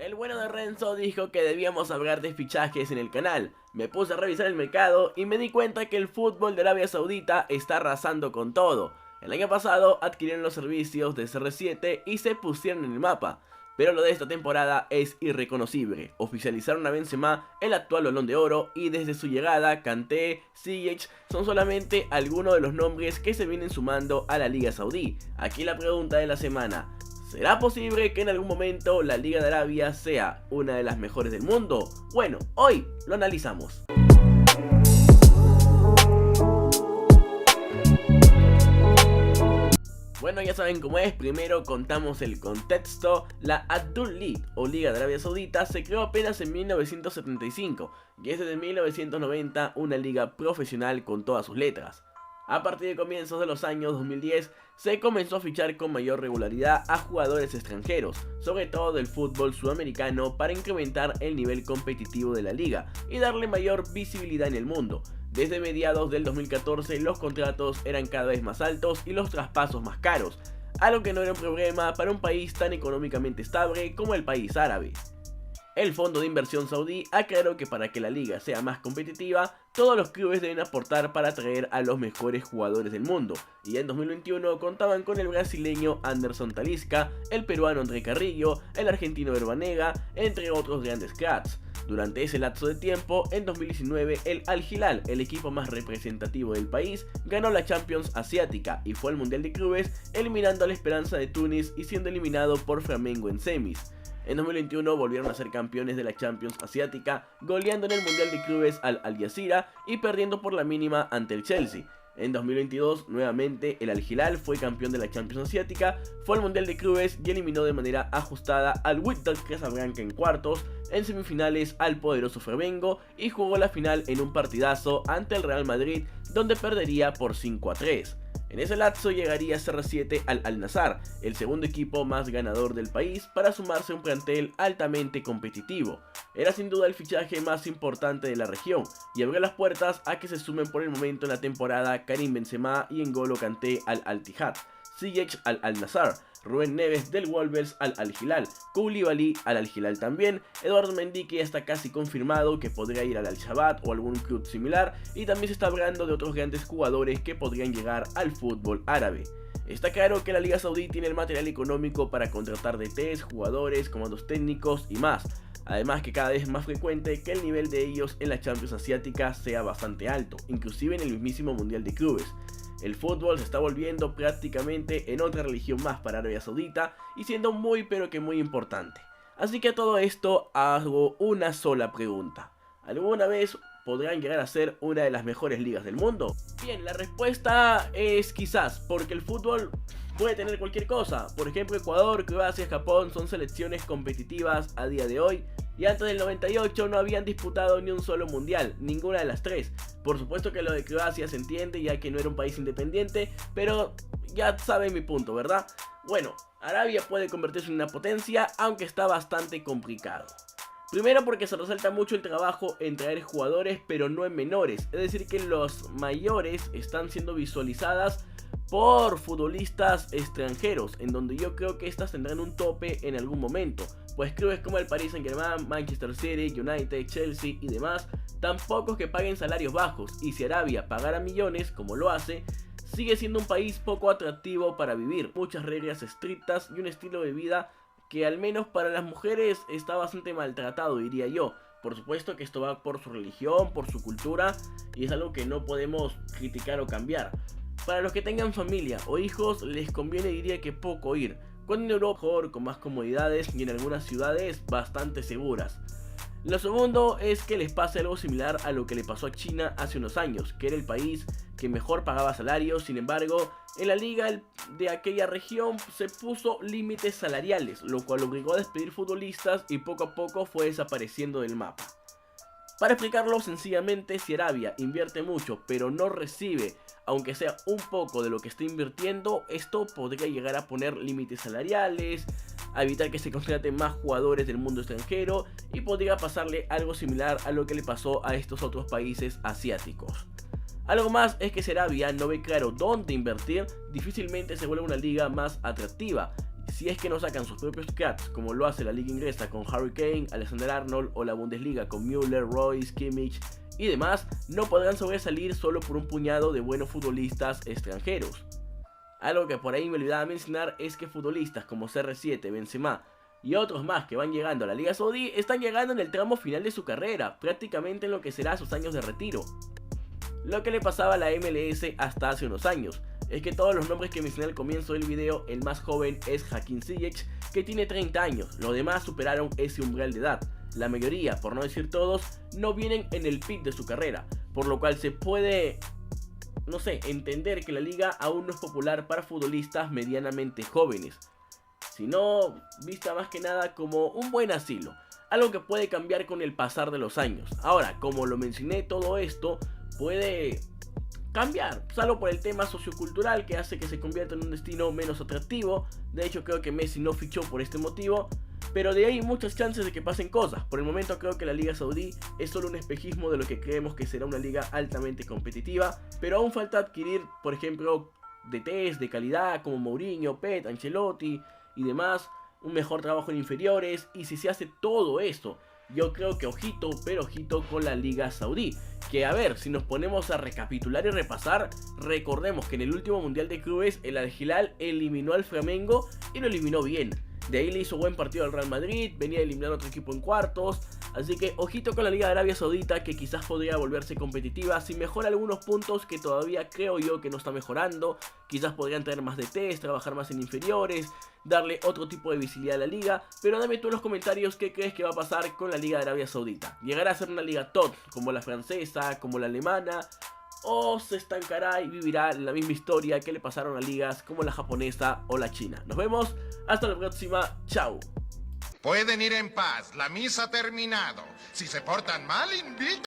El bueno de Renzo dijo que debíamos hablar de fichajes en el canal. Me puse a revisar el mercado y me di cuenta que el fútbol de Arabia Saudita está arrasando con todo. El año pasado adquirieron los servicios de CR7 y se pusieron en el mapa. Pero lo de esta temporada es irreconocible. Oficializaron a Benzema, el actual Balón de Oro, y desde su llegada, Kanté, Ziyech son solamente algunos de los nombres que se vienen sumando a la Liga Saudí. Aquí la pregunta de la semana: ¿será posible que en algún momento la Liga de Arabia sea una de las mejores del mundo? Bueno, hoy lo analizamos. Bueno, ya saben cómo es. Primero contamos el contexto. La Abdul League o Liga de Arabia Saudita se creó apenas en 1975 y es desde 1990 una liga profesional con todas sus letras. A partir de comienzos de los años 2010 se comenzó a fichar con mayor regularidad a jugadores extranjeros, sobre todo del fútbol sudamericano, para incrementar el nivel competitivo de la liga y darle mayor visibilidad en el mundo. Desde mediados del 2014 los contratos eran cada vez más altos y los traspasos más caros, algo que no era un problema para un país tan económicamente estable como el país árabe. El fondo de inversión saudí aclaró que para que la liga sea más competitiva, todos los clubes deben aportar para atraer a los mejores jugadores del mundo, y en 2021 contaban con el brasileño Anderson Talisca, el peruano André Carrillo, el argentino Verbanega, entre otros grandes cracks. Durante ese lapso de tiempo, en 2019, el Al Hilal, el equipo más representativo del país, ganó la Champions Asiática y fue al Mundial de Clubes, eliminando a la Esperanza de Túnez y siendo eliminado por Flamengo en semis. En 2021 volvieron a ser campeones de la Champions Asiática, goleando en el Mundial de Clubes al Al Jazeera y perdiendo por la mínima ante el Chelsea. En 2022, nuevamente, el Al Hilal fue campeón de la Champions Asiática, fue al Mundial de Clubes y eliminó de manera ajustada al Wydad Casablanca en cuartos, en semifinales al poderoso Flamengo y jugó la final en un partidazo ante el Real Madrid, donde perdería por 5-3. En ese lapso llegaría CR7 al Al-Nassr, el segundo equipo más ganador del país, para sumarse a un plantel altamente competitivo. Era sin duda el fichaje más importante de la región y abrió las puertas a que se sumen por el momento en la temporada Karim Benzema y N'Golo Kanté al Al-Ittihad, Ziyech al Al-Nassr, Rubén Neves del Wolves al Al Hilal, Koulibaly al Al Hilal también, Eduardo Mendy, que ya está casi confirmado que podría ir al Al-Shabaab o algún club similar, y también se está hablando de otros grandes jugadores que podrían llegar al fútbol árabe. Está claro que la Liga Saudí tiene el material económico para contratar DTs, jugadores, comandos técnicos y más. Además que cada vez es más frecuente que el nivel de ellos en la Champions Asiática sea bastante alto, inclusive en el mismísimo Mundial de Clubes. El fútbol se está volviendo prácticamente en otra religión más para Arabia Saudita y siendo muy pero que muy importante. Así que a todo esto hago una sola pregunta: ¿alguna vez podrán llegar a ser una de las mejores ligas del mundo? Bien, la respuesta es quizás, porque el fútbol puede tener cualquier cosa. Por ejemplo, Ecuador, Croacia, Japón son selecciones competitivas a día de hoy, y antes del 98 no habían disputado ni un solo mundial, ninguna de las tres. Por supuesto que lo de Croacia se entiende, ya que no era un país independiente, pero ya saben mi punto, ¿verdad? Bueno, Arabia puede convertirse en una potencia, aunque está bastante complicado. Primero porque se resalta mucho el trabajo en traer jugadores, pero no en menores. Es decir, que los mayores están siendo visualizadas por futbolistas extranjeros, en donde yo creo que estas tendrán un tope en algún momento, pues clubes como el Paris Saint-Germain, Manchester City, United, Chelsea y demás, tan pocos que paguen salarios bajos, y si Arabia pagara millones, como lo hace, sigue siendo un país poco atractivo para vivir, muchas reglas estrictas y un estilo de vida que al menos para las mujeres está bastante maltratado, diría yo. Por supuesto que esto va por su religión, por su cultura, y es algo que no podemos criticar o cambiar. Para los que tengan familia o hijos les conviene, diría que poco ir, cuando en Europa mejor, con más comodidades y en algunas ciudades bastante seguras. Lo segundo es que les pase algo similar a lo que le pasó a China hace unos años, que era el país que mejor pagaba salarios. Sin embargo, en la liga de aquella región se puso límites salariales, lo cual obligó a despedir futbolistas y poco a poco fue desapareciendo del mapa. Para explicarlo sencillamente, si Arabia invierte mucho pero no recibe, aunque sea un poco de lo que está invirtiendo, esto podría llegar a poner límites salariales, a evitar que se contraten más jugadores del mundo extranjero, y podría pasarle algo similar a lo que le pasó a estos otros países asiáticos. Algo más es que si Arabia no ve claro dónde invertir, difícilmente se vuelve una liga más atractiva. si es que no sacan sus propios cracks, como lo hace la liga inglesa con Harry Kane, Alexander Arnold, o la Bundesliga con Müller, Royce, Kimmich y demás, no podrán sobresalir solo por un puñado de buenos futbolistas extranjeros. Algo que por ahí me olvidaba mencionar es que futbolistas como CR7, Benzema y otros más que van llegando a la Liga Saudí están llegando en el tramo final de su carrera, prácticamente en lo que será sus años de retiro. Lo que le pasaba a la MLS hasta hace unos años es que todos los nombres que mencioné al comienzo del video, el más joven es Hakim Ziyech, que tiene 30 años, los demás superaron ese umbral de edad. La mayoría, por no decir todos, no vienen en el pic de su carrera, por lo cual se puede, no sé, entender que la liga aún no es popular para futbolistas medianamente jóvenes, sino vista más que nada como un buen asilo, algo que puede cambiar con el pasar de los años. Ahora, como lo mencioné, todo esto puede cambiar, salvo por el tema sociocultural que hace que se convierta en un destino menos atractivo. De hecho, creo que Messi no fichó por este motivo, pero de ahí muchas chances de que pasen cosas. Por el momento creo que la Liga Saudí es solo un espejismo de lo que creemos que será una liga altamente competitiva, pero aún falta adquirir, por ejemplo, DTs de calidad como Mourinho, Pep, Ancelotti y demás, un mejor trabajo en inferiores. Y si se hace todo esto, yo creo que ojito, pero ojito con la Liga Saudí. Que a ver, si nos ponemos a recapitular y repasar, recordemos que en el último Mundial de Clubes el Al Hilal eliminó al Flamengo y lo eliminó bien. De ahí le hizo buen partido al Real Madrid, venía a eliminar a otro equipo en cuartos. Así que ojito con la Liga de Arabia Saudita, que quizás podría volverse competitiva si mejora algunos puntos que todavía creo yo que no está mejorando. Quizás podrían tener más DTs, trabajar más en inferiores, darle otro tipo de visibilidad a la liga. Pero dame tú en los comentarios qué crees que va a pasar con la Liga de Arabia Saudita. ¿Llegará a ser una liga top como la francesa, como la alemana? ¿O se estancará y vivirá la misma historia que le pasaron a ligas como la japonesa o la china? Nos vemos, hasta la próxima, chao. Pueden ir en paz, la misa ha terminado. Si se portan mal, inviten.